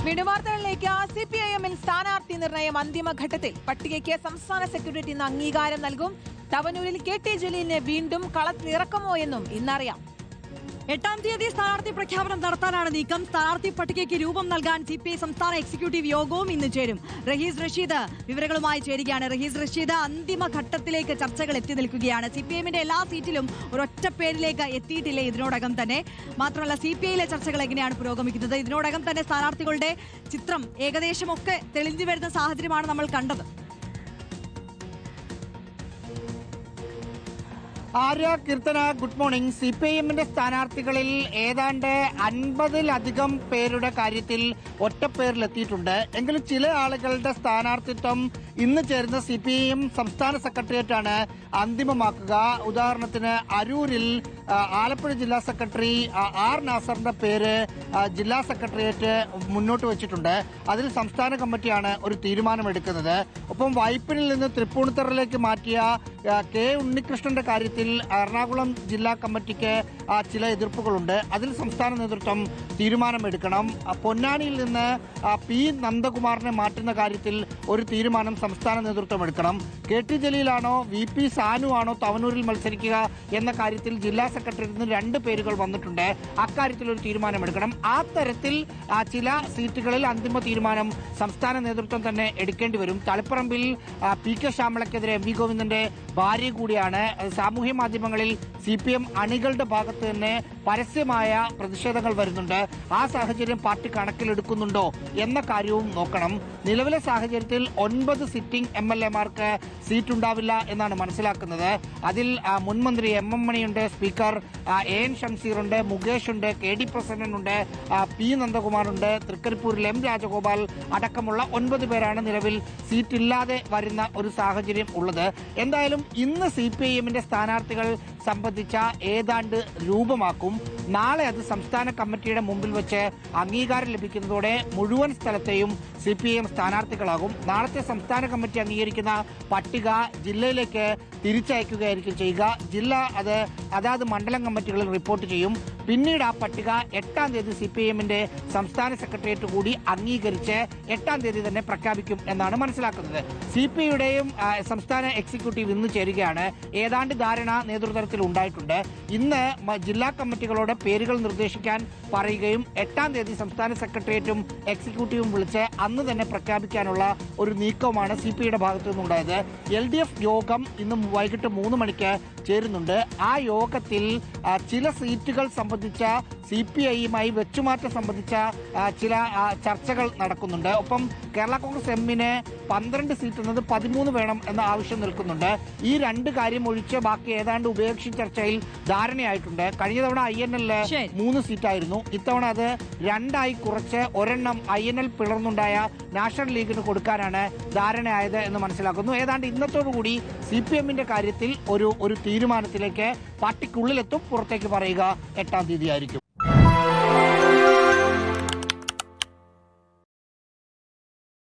വീണ്ടും വാർത്തകളിലേക്ക്. CPIM-ൽ സ്ഥാനാർത്ഥി നിർണയം അന്തിമഘട്ടത്തിൽ. പട്ടികയ്ക്ക് സംസ്ഥാന സെക്രട്ടേറിയറ്റ് ഇന്ന് അംഗീകാരം നൽകും. തവനൂരിൽ KT ജലീലിനെ വീണ്ടും കളത്തിലിറക്കുമോ എന്നും ഇന്നറിയാം. 8-ാം തീയതി സ്ഥാനാർത്ഥി പ്രഖ്യാപനം നടത്താനാണ് നീക്കം. സ്ഥാനാർത്ഥി പട്ടികയ്ക്ക് രൂപം നൽകാൻ CPI സംസ്ഥാന എക്സിക്യൂട്ടീവ് യോഗവും ഇന്ന് ചേരും. റഹീസ് റഷീദ് വിവരങ്ങളുമായി ചേരുകയാണ്. റഹീസ് റഷീദ്, അന്തിമഘട്ടത്തിലേക്ക് ചർച്ചകൾ എത്തി നിൽക്കുകയാണ്. CPIM-ന്റെ എല്ലാ സീറ്റിലും ഒരൊറ്റ പേരിലേക്ക് എത്തിയിട്ടില്ല ഇതിനോടകം തന്നെ. മാത്രമല്ല, CPI-യിലെ ചർച്ചകൾ എങ്ങനെയാണ് പുരോഗമിക്കുന്നത്? ഇതിനോടകം തന്നെ സ്ഥാനാർത്ഥികളുടെ ചിത്രം ഏകദേശമൊക്കെ തെളിഞ്ഞു വരുന്ന സാഹചര്യമാണ് നമ്മൾ കണ്ടത്. Arya, Keerthana, good morning. CPIM-ന്റെ സ്ഥാനാർത്ഥികളിൽ ഏതാണ്ട് 50-ലധികം പേരുടെ കാര്യത്തിൽ ഒറ്റപ്പേരിലെത്തിയിട്ടുണ്ട്. എങ്കിലും ചില ആളുകളുടെ സ്ഥാനാർത്ഥിത്വം ഇന്ന് ചേരുന്ന CPIM സംസ്ഥാന സെക്രട്ടേറിയറ്റാണ് അന്തിമമാക്കുക. ഉദാഹരണത്തിന് അരൂരിൽ ആലപ്പുഴ ജില്ലാ സെക്രട്ടറി R നാസറിന്റെ പേര് ജില്ലാ സെക്രട്ടേറിയറ്റ് മുന്നോട്ട് വെച്ചിട്ടുണ്ട്. അതിൽ സംസ്ഥാന കമ്മിറ്റിയാണ് ഒരു തീരുമാനമെടുക്കുന്നത്. ഒപ്പം വൈപ്പിനിൽ നിന്ന് തൃപ്പൂണിത്തറയിലേക്ക് മാറ്റിയ K ഉണ്ണികൃഷ്ണന്റെ കാര്യത്തിൽ എറണാകുളം ജില്ലാ കമ്മിറ്റിക്ക് ചില എതിർപ്പുകളുണ്ട്. അതിൽ സംസ്ഥാന നേതൃത്വം തീരുമാനമെടുക്കണം. പൊന്നാനിയിൽ നിന്ന് P നന്ദകുമാറിനെ മാറ്റുന്ന കാര്യത്തിൽ ഒരു തീരുമാനം സംസ്ഥാന നേതൃത്വം എടുക്കണം. KT ജലീലാണോ VP സാനു ആണോ തവനൂരിൽ മത്സരിക്കുക എന്ന കാര്യത്തിൽ ജില്ലാ സെക്രട്ടറിയിൽ നിന്ന് 2 പേരുകൾ വന്നിട്ടുണ്ട്. അക്കാര്യത്തിൽ ഒരു തീരുമാനമെടുക്കണം. ആ തരത്തിൽ ചില സീറ്റുകളിൽ അന്തിമ തീരുമാനം സംസ്ഥാന നേതൃത്വം തന്നെ എടുക്കേണ്ടി വരും. തളിപ്പറമ്പിൽ PK ശ്യാമളയ്ക്കെതിരെ MV ഗോവിന്ദന്റെ ഭാര്യ കൂടിയാണ്. സാമൂഹ്യ മാധ്യമങ്ങളിൽ CPM അണികളുടെ ഭാഗത്ത് തന്നെ പരസ്യമായ പ്രതിഷേധങ്ങൾ വരുന്നുണ്ട്. ആ സാഹചര്യം പാർട്ടി കണക്കിലെടുക്കുന്നുണ്ടോ എന്ന കാര്യവും നോക്കണം. നിലവിലെ സാഹചര്യത്തിൽ 9 സിറ്റിംഗ് MLA-മാർക്ക് സീറ്റ് ഉണ്ടാവില്ല എന്നാണ് മനസ്സിലാക്കുന്നത്. അതിൽ മുൻമന്ത്രി MM മണിയുണ്ട്, സ്പീക്കർ AN ഷംസീറുണ്ട്, മുകേഷ് ഉണ്ട്, KD പ്രസന്നൻ ഉണ്ട്, P നന്ദകുമാറുണ്ട്, തൃക്കരിപ്പൂരിൽ M രാജഗോപാൽ അടക്കമുള്ള 9 പേരാണ് നിലവിൽ സീറ്റില്ലാതെ വരുന്ന ഒരു സാഹചര്യം ഉള്ളത്. എന്തായാലും ഇന്ന് CPIM-ന്റെ സ്ഥാനാർത്ഥികൾ സംബന്ധിച്ച ഏതാണ്ട് രൂപമാക്കും. നാളെ അത് സംസ്ഥാന കമ്മിറ്റിയുടെ മുമ്പിൽ വെച്ച് അംഗീകാരം ലഭിക്കുന്നതോടെ മുഴുവൻ സ്ഥലത്തെയും CPIM സ്ഥാനാർത്ഥികളാകും. നാളത്തെ സംസ്ഥാന കമ്മിറ്റി അംഗീകരിക്കുന്ന പട്ടിക ജില്ലയിലേക്ക് തിരിച്ചയക്കുകയായിരിക്കും ചെയ്യുക. ജില്ല അതാത് മണ്ഡലം കമ്മിറ്റികളിൽ റിപ്പോർട്ട് ചെയ്യും. പിന്നീട് ആ പട്ടിക 8-ാം തീയതി CPIM-ന്റെ സംസ്ഥാന സെക്രട്ടേറിയറ്റ് കൂടി അംഗീകരിച്ച് 8-ാം തീയതി തന്നെ പ്രഖ്യാപിക്കും എന്നാണ് മനസ്സിലാക്കുന്നത്. CPI-യുടെയും സംസ്ഥാന എക്സിക്യൂട്ടീവ് ഇന്ന് ചേരുകയാണ്. ഏതാണ്ട് ധാരണ നേതൃത്വത്തിൽ ഉണ്ടായിട്ടുണ്ട്. ഇന്ന് ജില്ലാ കമ്മിറ്റികളോട് പേരുകൾ നിർദ്ദേശിക്കാൻ പറയുകയും 8-ാം തീയതി സംസ്ഥാന സെക്രട്ടേറിയറ്റും എക്സിക്യൂട്ടീവും വിളിച്ച് അന്ന് തന്നെ പ്രഖ്യാപിക്കാനുള്ള ഒരു നീക്കവുമാണ് CPI-യുടെ ഭാഗത്തു നിന്നുണ്ടായത്. LDF യോഗം ഇന്ന് വൈകിട്ട് 3 മണിക്ക് ചേരുന്നുണ്ട്. ആ യോഗത്തിൽ ചില സീറ്റുകൾ സംബന്ധിച്ച CPI-യുമായി വെച്ചുമാറ്റം സംബന്ധിച്ച ചില ചർച്ചകൾ നടക്കുന്നുണ്ട്. ഒപ്പം കേരള കോൺഗ്രസ് എമ്മിന് 12 സീറ്റ് എന്നത് 13 വേണം എന്ന ആവശ്യം നിൽക്കുന്നുണ്ട്. ഈ 2 കാര്യം ഒഴിച്ച് ബാക്കി ഏതാണ്ട് ഉപേക്ഷി ചർച്ചയിൽ ധാരണയായിട്ടുണ്ട്. കഴിഞ്ഞ തവണ INL 3 സീറ്റായിരുന്നു. ഇത്തവണ അത് 2 കുറച്ച് ഒരെണ്ണം INL പിളർന്നുണ്ടായ നാഷണൽ ലീഗിന് കൊടുക്കാനാണ് ധാരണയായത് എന്ന് മനസ്സിലാക്കുന്നു. ഏതാണ്ട് ഇന്നത്തോടുകൂടി CPM-ന്റെ കാര്യത്തിൽ ഒരു തീരുമാനത്തിലേക്ക് പാർട്ടിക്കുള്ളിലെത്തും. പുറത്തേക്ക് പറയുക 8-ാം തീയതി ആയിരിക്കും.